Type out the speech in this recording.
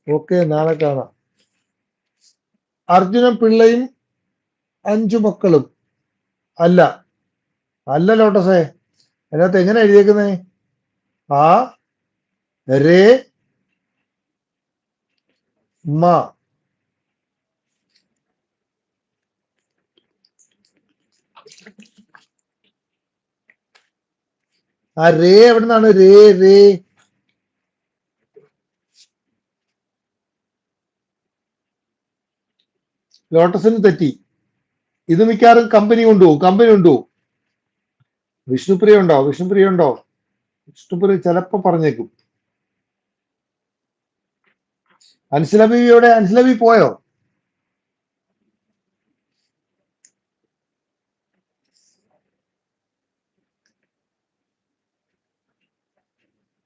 Okay, നാളെ കാണാം. അർജുനൻ പിള്ളയും 5 മക്കളും. അല്ല, അല്ല ലോട്ടസേ, അതിനകത്ത് എങ്ങനെ എഴുതിയേക്കുന്നേ? ആ രേ മ. ആ രേ എവിടെ നിന്നാണ്? രേ രേ ലോട്ടസിന് തെറ്റി. ഇത് മിക്കവാറും കമ്പനി കൊണ്ടുപോകും. വിഷ്ണുപ്രിയ ഉണ്ടോ? വിഷ്ണുപ്രിയ ചിലപ്പോ പറഞ്ഞേക്കും. അൻസില ബീവി എവിടെ? അൻസില ബീവി പോയോ?